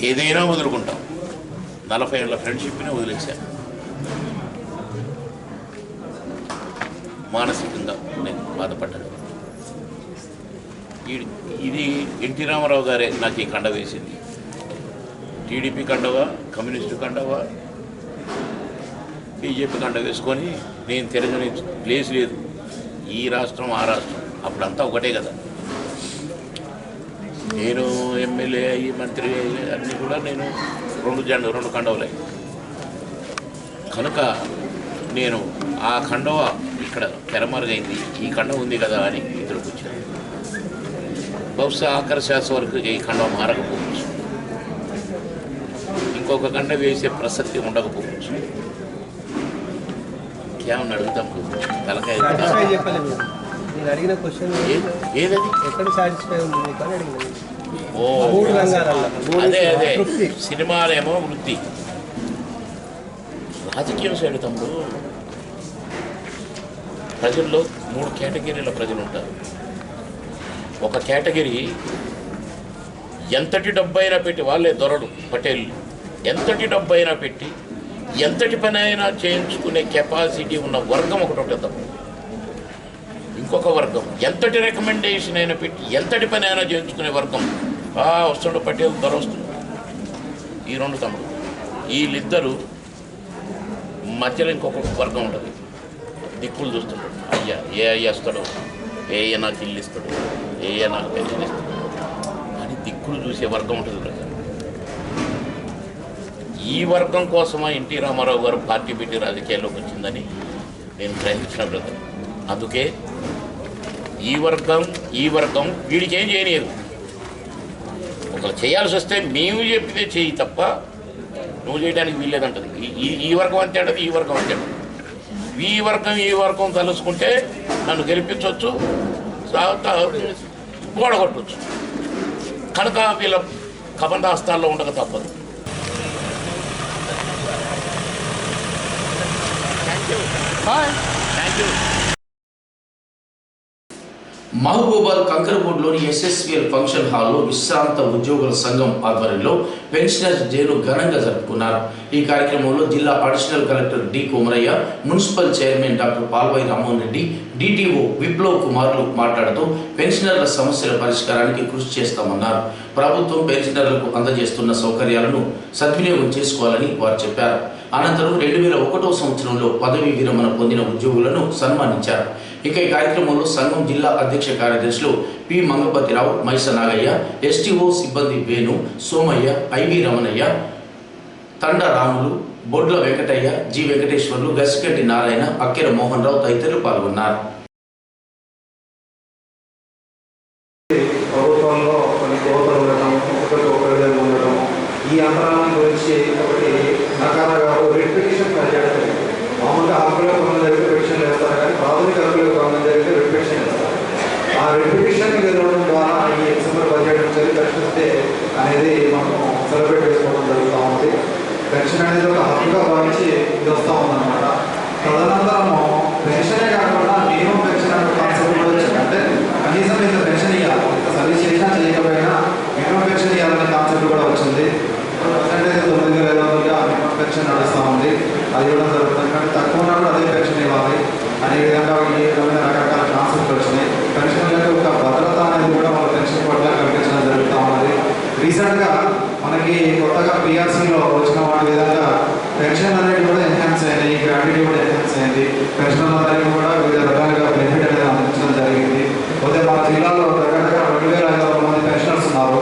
G: ఏదైనా వదులుకుంటాం. 40 ఏళ్ళ ఫ్రెండ్షిప్ని వదిలేశాను. మానసికంగా నేను బాధపడ్డాను. ఇది ఎన్టీ రామారావు గారే నాకు ఈ కండ వేసింది. టీడీపీ కండవా, కమ్యూనిస్టు కండవా, బీజేపీ కండ వేసుకొని నేను తిరగని ప్లేస్ లేదు. ఈ రాష్ట్రం ఆ రాష్ట్రం అప్పుడంతా ఒకటే కదా. నేను ఎమ్మెల్యే అయ్యి మంత్రి అయ్యి అన్నీ కూడా నేను 2 కండవలే కనుక నేను ఆ కండవ ఇక్కడ తెరమరుగైంది, ఈ కండవ ఉంది కదా అని ఎదురుకు వచ్చాను. బహుశా ఆఖరి శ్వాస వరకు ఈ కండవ మారకపోవచ్చు, ఇంకొక కండ వేసే ప్రసక్తి ఉండకపోవచ్చు. ఇంకేమన్నా అడుగుతాం తలకాయ
H: అడిగిన క్వశ్చన్
G: ఏదది
H: ఎక్కడ సాటిస్ఫై ఉంది మీకు అని అడిగిన.
G: ఓ అదే అదే సినిమాలేమో వృత్తి, రాజకీయం సైడ్ తమ్ముడు ప్రజల్లో 3 కేటగిరీల ప్రజలు ఉంటారు. ఒక కేటగిరీ ఎంతటి డబ్బైనా పెట్టి, వాళ్ళే దొరలు పటేళ్ళు, ఎంతటి డబ్బైనా పెట్టి ఎంతటి పని అయినా చేయించుకునే కెపాసిటీ ఉన్న వర్గం ఒకటి ఉంటుంది తమ్ముడు. ఇంకొక వర్గం ఎంతటి రికమెండేషన్ అయినా పెట్టి ఎంతటి పని అయినా చేయించుకునే వర్గం. వస్తుండే పటేల్ దొర వస్తుంది. ఈ 2 తమ్ముడు, వీళ్ళిద్దరూ మధ్యలో ఇంకొక వర్గం ఉంటుంది. దిక్కులు చూస్తుంటాడు, అయ్యా ఏ అయ్య వస్తాడో, ఏ అయ్య నాకు ఇల్లు ఇస్తాడు, ఏ అయ్య నాకు పెన్షన్ ఇస్తాడు అని దిక్కులు చూసే వర్గం ఉంటుంది ప్రజలు. ఈ వర్గం కోసమా ఎన్టీ రామారావు గారు పార్టీ పెట్టి రాజకీయాల్లోకి వచ్చిందని నేను గ్రహించిన బ్రదర్. అందుకే ఈ వర్గం వీడికి ఏం చేయలేదు. ఒకరు చేయాల్సి వస్తే మేము చెప్పితే చేయి తప్ప నువ్వు చేయడానికి వీల్లేదంటది. ఈ వర్గం అంతే అంటది, ఈ వర్గం అంతే అంటది. ఈ వర్గం తలుసుకుంటే నన్ను గెలిపించవచ్చు, గోడ కొట్టవచ్చు. కనుక వీళ్ళ కబంధాస్తాల్లో ఉండక తప్పదు. Thank you.
A: మహబూబాద్ కంకరపూడిలోని ఎస్ఎస్విఎల్ ఫంక్షన్ హాల్లో విశ్రాంత ఉద్యోగుల సంఘం ఆధ్వర్యంలో పెన్షనర్స్ డేను ఘనంగా జరుపుకున్నారు. ఈ కార్యక్రమంలో జిల్లా additional collector D Komaraiah, municipal chairman doctor Palvai Rammohan Reddy, DTO Viplav కుమార్లు మాట్లాడుతూ పెన్షనర్ల సమస్యల పరిష్కారానికి కృషి చేస్తామన్నారు. ప్రభుత్వం పెన్షనర్లకు అందజేస్తున్న సౌకర్యాలను సద్వినియోగం చేసుకోవాలని వారు చెప్పారు. అనంతరం 2001వ సంవత్సరంలో పదవీ విరమణ పొందిన ఉద్యోగులను సన్మానించారు. ఇక ఈ కార్యక్రమంలో సంఘం జిల్లా అధ్యక్ష కార్యదర్శులు పి మంగపతిరావు, మైస నాగయ్య, ఎస్టీఓ సిబ్బంది వేణు, సోమయ్య, ఐవి రమణయ్య, తండ రాములు, బొడ్ల వెంకటయ్య, జి వెంకటేశ్వర్లు, గసిగడ్డి నారాయణ, అక్కెర మోహన్ రావు తదితరులు పాల్గొన్నారు.
I: ప్రభుత్వంలో కొన్ని కోతలు ఉండటం, ఒకరికి ఉండటం, ఈ అంతరాల గురించి ఒకటి నకారాగా రిపిటిషన్ పనిచేయడం. మామూలుగా హక్కుల కొనం జరిగితే రిపిటిషన్ వేస్తారు, కానీ ప్రాథమిక హక్కుల కొనం జరిగితే రిపిటిషన్ వేస్తారు. ఆ రిపిటిషన్ ఎదురవడం ద్వారా ఈ డిసెంబర్ 17 నుంచి పెన్షన్ డే అనేది మనం సెలబ్రేట్ చేసుకోవడం జరుగుతూ ఉంది. పెన్షన్ అనేది ఒక హక్కుగా భావించి ఇది వస్తూ ఉందన్నమాట. తదనంతరము పెన్షనే కాకుండా మినిమం పెన్షన్ అనే కాన్సెప్ట్ కూడా వచ్చింది. అంటే కనీసం ఇంత పెన్షన్ ఇవ్వాలి, ఇంత సర్వీస్ చేసినా చేయకపోయినా మినిమం పెన్షన్ ఇవ్వాలనే కాన్సెప్ట్ కూడా వచ్చింది. పర్సెంటేజ్ 9,500గా మినిమం పెన్షన్ నడుస్తూ ఉంది, అది కూడా జరుగుతుంది. కానీ తక్కువ ఉన్నప్పుడు అదే పెన్షన్ ఇవ్వాలి అనే విధంగా ఈ విధమైన రకరకాల కాన్సెప్ట్ వచ్చినాయి. పెన్షన్లకు ఒక భద్రత అనేది కూడా మన పెన్షన్ పట్ల కల్పించడం జరుగుతూ ఉన్నది. రీసెంట్గా మనకి కొత్తగా పిఆర్సీలో వచ్చిన వాటి విధంగా పెన్షన్ అనేది కూడా ఎన్హాన్స్ అయినాయి, గ్రాడ్యుటీ కూడా ఎన్హాన్స్ అయింది. పెన్షన్ అనేది కూడా వివిధ రకాలుగా బెనిఫిట్ అనేది అందించడం జరిగింది. పోతే మన జిల్లాలో దగ్గర 2,500 మంది పెన్షనర్స్ ఉన్నారు.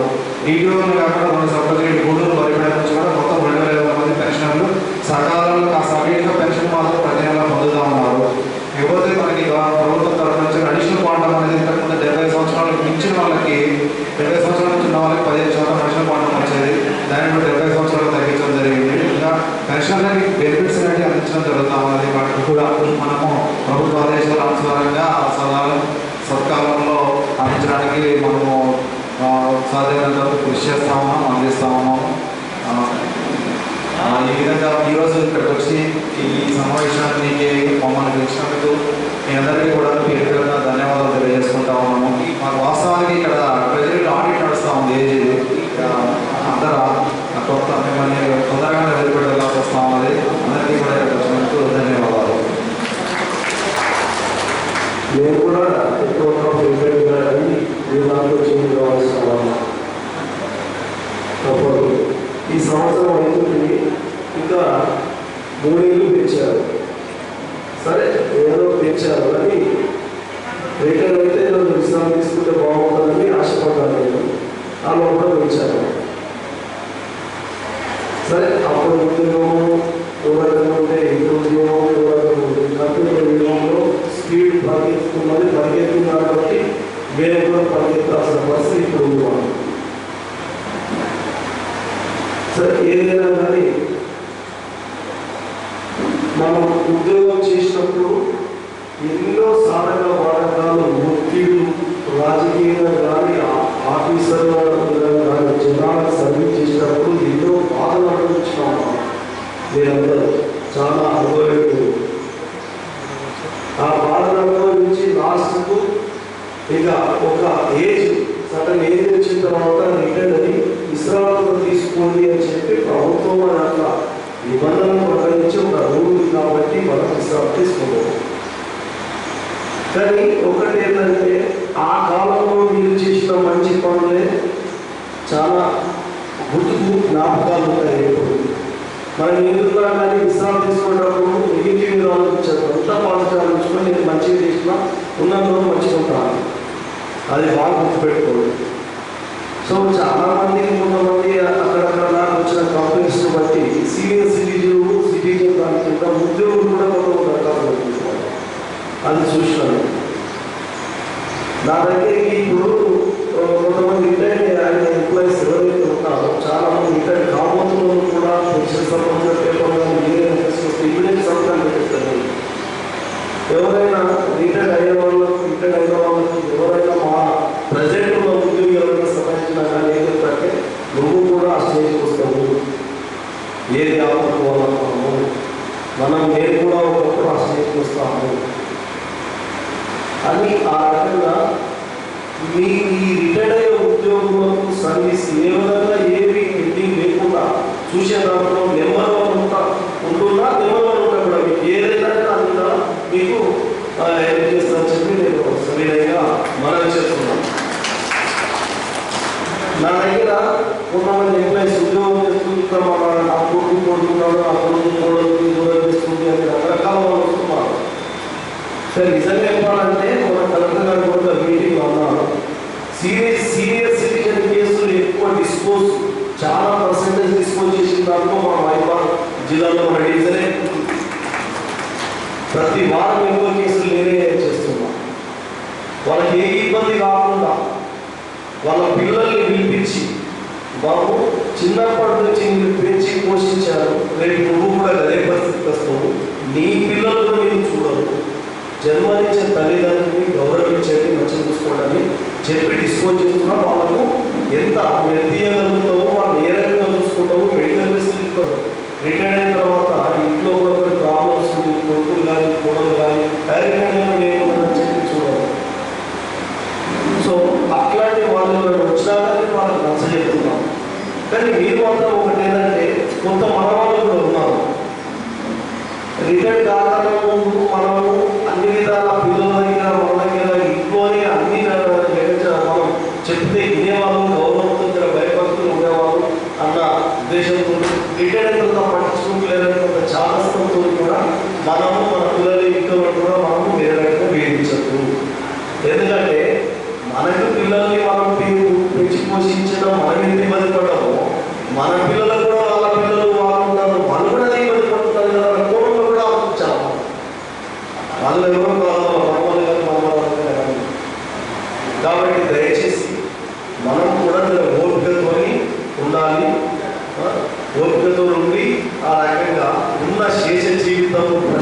I: ఈటీఓలు కాకుండా మన సబ్సిడీ గూడూరు వరిపేట నుంచి కూడా మొత్తం 2,500 మంది పెన్షనర్లు సకాలంలో ఆ సబ్సిడీగా పెన్షన్ మాత్రం ప్రతి నెల పొందుతూ ఉన్నారు. ఇకపోతే మనకి ప్రభుత్వం తరఫు నుంచి అడిషనల్ క్వాంటమ్ అనేది ఇంతకుముందు 70 సంవత్సరాలకు మించిన వాళ్ళకి 70 సంవత్సరాల పెన్షనర్లకి బెనిఫిట్స్ అనేవి అందించడం జరుగుతూ ఉన్నది. వాటికి కూడా మనము ప్రభుత్వ ఆదేశాల అనుసారంగా సదాలు సత్కాలంలో అందించడానికి మనము సాధ్యమైనంత కృషి చేస్తూ ఉన్నాం, అందిస్తూ ఉన్నాము. ఈ విధంగా ఈరోజు ఇక్కడికి వచ్చి ఈ సమావేశానికి మమ్మల్ని పిలిచినందుకు మీ అందరికీ కూడా పేరు పేరున ధన్యవాదాలు తెలియజేసుకుంటా ఉన్నాము. మాకు వాస్తవానికి ఇక్కడ ట్రెజరీ ఆడిట్ నడుస్తూ ఉంది. అందరూ కొత్త మిమ్మల్ని తొందరగానే వదిలిపెట్టి వెళ్ళాల్సి వస్తూ ఉన్నది. అందరికీ కూడా ఇక్కడ వచ్చినందుకు ధన్యవాదాలు.
J: నేను కూడా ఎక్కువ తప్పదు. ఈ సంవత్సరం అవుతుంది, ఇంకా 3 ఏళ్ళు పెంచారు. సరే ఏదో పెంచారు కానీ రిటైర్ అయితే ఏదో విశ్రాంతి తీసుకుంటే బాగుంటుందని ఆశపడ్డాను నేను. ఆ లోపల పెంచాను. సరే అప్పుడు ఉద్యోగము ఎవరైనా ఉంటే ఇంటి ఉద్యోగం ఎవరైనా ఉంటుంది. కంప్యూటర్ విధానంలో స్పీడ్ పరిగెత్తుతున్నారు కాబట్టి వేరే కూడా పరిగెత్తాల్సిన పరిస్థితి ఇప్పుడు ఉంది. సరే ఏదైనా కానీ మనం ఉద్యోగం చేసినప్పుడు ఎన్నో సాధక బాధకాలు, ఒత్తిళ్ళు, రాజకీయంగా కానీ ఆఫీసర్గా కానీ జనాలకు సర్వీస్ చేసినప్పుడు ఎన్నో బాధలు అనుభవించినాము. మీరందరూ చాలా అనుభవించారు. ఆ బాధలు అనుభవించి లాస్ట్కు ఇక ఒక సడన్ ఏజ్ వచ్చిన తర్వాత రిటైర్ అని విశ్రాంతి తీసుకోండి అని చెప్పి ప్రభుత్వం అట్లా నిబంధనలు ప్రకటించి ఒక రూల్ కాబట్టి మనం విశ్రాంతి తీసుకోవాలి. కానీ ఒకటి ఏంటంటే ఆ కాలంలో మీరు చేసిన మంచి పనులే చాలా గుర్తుకు జ్ఞాపకాలు ఉంటాయి. ఎప్పుడు మనం ఎందుకు కానీ విశ్రాంతి తీసుకునేటప్పుడు నెగిటివ్ మీద ఆలోచించారు. అంతా పాజిటివ్ ఆలోచించుకొని నేను మంచిగా చేసినా ఉన్నందులో మంచిగా ఉంటాను. అది బాగా గుర్తుపెట్టుకోండి. సో చాలామంది కొంతమంది అక్కడక్కడ నాకు వచ్చిన కంపెనీస్ బట్టి సీనియర్ సిటిజన్ దాని కింద ఉద్యోగులు కూడా కొంత రకాలు అది చూసినాను. నా దగ్గరికి ఇప్పుడు కొంతమంది రిటైర్డ్ అయిన ఎంప్లాయీస్ ఎవరైతే ఉన్నారో చాలామంది రిటైర్డ్ కాబోతున్న కూడా పెన్షన్ సంబంధించిన పేపర్ ఇమీడియట్ సంబంధం పెట్టేస్తారు. ఎవరైనా రిటైర్డ్ అయిన వాళ్ళకి ఎవరైనా మా ప్రజెంట్ ఉన్న ఉద్యోగి ఎవరైనా సంబంధించిన కానీ ఏంటంటే నువ్వు కూడా ఆ స్టేజ్కి వస్తావు, ఏది ఆపట్టుకోవాలనుకున్నాము నేను కూడా ఒకప్పుడు ఆ స్టేజ్కి వస్తాము అని ఆ రకంగా మీ ఈ రిటైర్డ్ అయ్యే ఉద్యోగులకు సర్వీస్ ఏ విధంగా ఏవి ఎండింగ్ లేకుండా చూసే దాంట్లో నెంబర్ 1 ఉంటున్నా నెంబర్ 1 ఉంటా కూడా మీకు ఏదైనా అందులో మీకు హెల్ప్ చేస్తానని చెప్పి నేను సవినయంగా మనవి చేస్తున్నాను. నా దగ్గర కొంతమంది ఎంప్లాయీస్ ఉద్యోగం చేస్తుంటారు, నా కొడుకు కొడుతున్నాడు, ఆ కొడుకు దూరం చేస్తుంది అని రకరకాల వాళ్ళు వస్తున్నారు. సరే నిజంగా చెప్పాలంటే మన కలెక్టర్ గారు కూడా మీటింగ్ అన్నారు. సీనియర్ సిటిజన్ కేసులు ఎక్కువ డిస్పోజ్ చాలా పర్సెంటేజ్ డిస్పోజ్ చేసిన దాంట్లో మన మైబాద్ జిల్లాలో మన డివిజనే ప్రతి వారం ఎక్కువ కేసులు నేనే చేస్తున్నాం. వాళ్ళకి ఏ ఇబ్బంది కాకుండా వాళ్ళ పిల్లల్ని పిలిపించి బాబు చిన్నప్పటి నుంచి మీరు పెంచి పోషించారు, రేపు నువ్వు కూడా అదే పరిస్థితికి వస్తావు, నీ పిల్లలు మీరు చూడరు, జన్మనిచ్చే తల్లిదండ్రులని గౌరవించండి, మంచిగా చూసుకోవడానికి చెప్పి డిస్పోజ్ చేస్తున్నా. వాళ్ళకు ఎంత తీయగలుగుతావు, వాళ్ళు ఏ రకంగా చూసుకుంటావు, మెడికల్ ఫెసిలిటీ రిటైర్డ్ అయిన తర్వాత ఇంట్లో కూడా కొన్ని ప్రాబ్లమ్స్ కొడుకులు కానీ కోడలు కానీ రిటైర్డ్ లేకుండా చెప్పి చూడాలి. సో అట్లాంటి వాళ్ళు వచ్చినా కానీ వాళ్ళకి నచ్చజెప్తున్నాం. కానీ మీరు మాత్రం ఒకటి ఏంటంటే కొంత మనవాళ్ళు కూడా ఉన్నారు. రిటైర్డ్ కాకుండా ముందు మనము అన్ని విధాల పిల్లల దగ్గర మన దగ్గర ఇంట్లోనే అన్ని మనం చెప్తే వినేవాళ్ళు, గౌరవంతో భయభక్తులు ఉండేవాళ్ళు అన్న ఉద్దేశంతో రిటైర్డ్ అయిన పట్టించుకుంటూ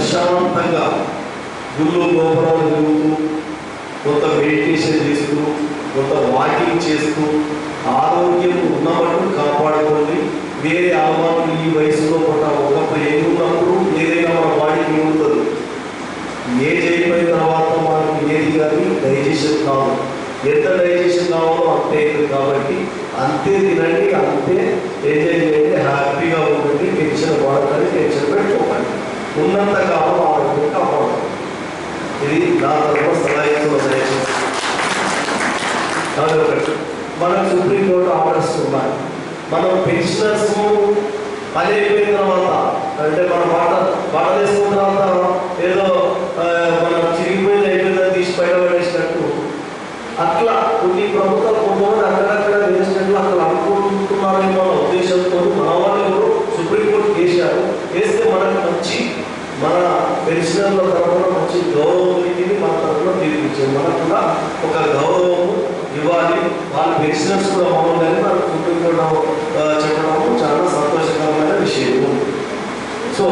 J: ప్రశాంతంగా గుళ్ళు గోపురాలు తిరుగుతూ కొంత మెడిటేషన్ చేస్తూ కొంత వాకింగ్ చేస్తూ ఆరోగ్యం ఉన్నప్పుడు కాపాడుకోండి. వేరే అలవాట్లు ఈ వయసులో పూట ఒకప్పుడు ఏమున్నప్పుడు ఏదైనా మన బాడీకి ఉంటుంది. ఏజ్ అయిపోయిన తర్వాత మనకి ఏది కానీ డైజెషన్ కాదు. ఎంత డైజెషన్ కావాలో అంతే అవుతుంది. కాబట్టి అంతే తినండి, అంతే ఎంజాయ్ చేయండి, హ్యాపీగా ఉండండి. టెన్షన్ పడకండి, టెన్షన్ పెట్టుకోకండి. ఉన్నంత కాలం ఆరోగ్యం కాపాడుకోండి. ఇది నా తరఫున సలహా ఇస్తున్న ఒకటి. మనకు సుప్రీంకోర్టు ఆర్డర్స్ ఉన్నాయి. మనం పెన్షనర్స్ పని అయిపోయిన తర్వాత అంటే మన బాట వేసుకున్న తర్వాత ఏదో మనం చిరిగిపోయింది అయిపోయిందని తీసి బయట పడేసినట్టు అట్లా కొన్ని ప్రభుత్వాలు కొంతమంది అక్కడక్కడ వేసినట్లు అక్కడ అనుకుంటున్నారని మన ఉద్దేశంతో మన వాళ్ళు సుప్రీంకోర్టు వేశారు. వేస్తే మనకు మంచి మన పెన్షనర్ల తరఫున మంచి గౌరవం ఇది మన తరఫున తీర్పించారు. మనకు కూడా ఒక గౌరవం ఇవ్వాలి. వాళ్ళ పెన్షనర్స్ కూడా బాగుండాలని మనకు సుప్రీంకోర్టు చెప్పడము చాలా సంతోషకరమైన విషయం. సో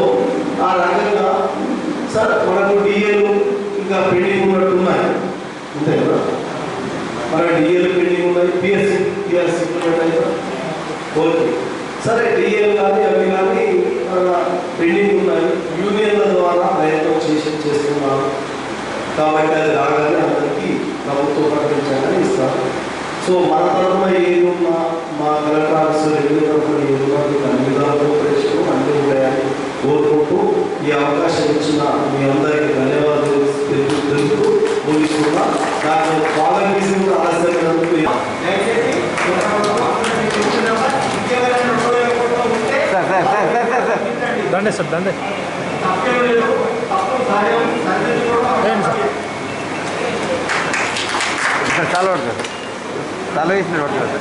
J: ఆ రకంగా సార్ మనకు డిఏలు ఇంకా పెండింగ్ ఉన్నట్టున్నాయి, అంతే కదా. మన డిఏలు పెండింగ్ ఉన్నాయి, పిఎస్సి ఇంప్లిమెంట్ అయిందా? ఓకే సరే, డిఏలు కానీ అవి కానీ పెండింగ్ ఉన్నాయి. యూనియన్ల ద్వారా ప్రయత్నం చేస్తున్నాను. కాబట్టి అది రాగానే అందరికీ ప్రభుత్వం ప్రకటించాలని ఇస్తాను. సో మన తరఫున ఏది ఉన్నా మా కలెక్టర్ ఆఫీసర్ రెవెన్యూ తరఫున ఏది ఉన్నా మీకు అన్ని విధాల కోఆపరేషన్ అన్ని ఉంటాయని కోరుకుంటూ ఈ అవకాశం ఇచ్చిన మీ అందరికీ ధన్యవాదాలు తెలుపుతూ ముగిస్తున్నా. నాకు బాగా తీసి కూడా ఆలస్యమైనందుకు
F: దండే సార్ దండే
I: చాలా పడుతుంది చాలా వేసిన పడుతుంది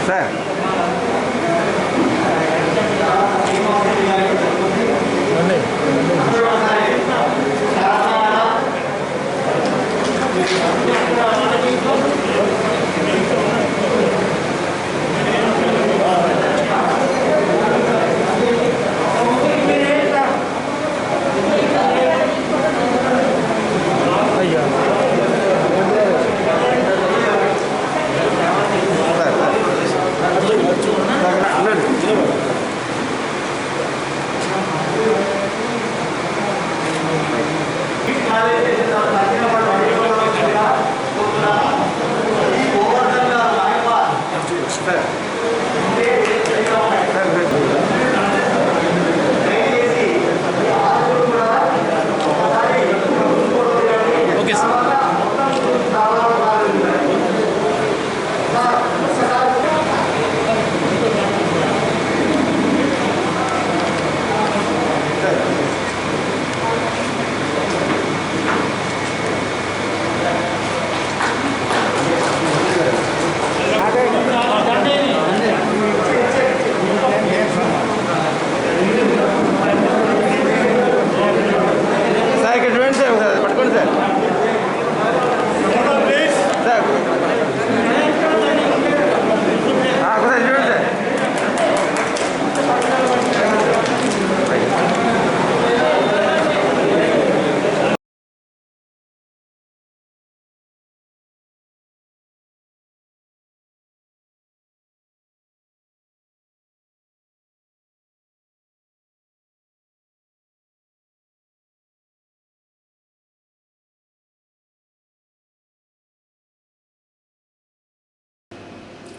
I: సార్.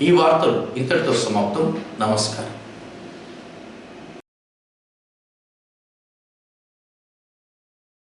A: ఈ వార్తలు ఇంతటితో సమాప్తం. నమస్కారం.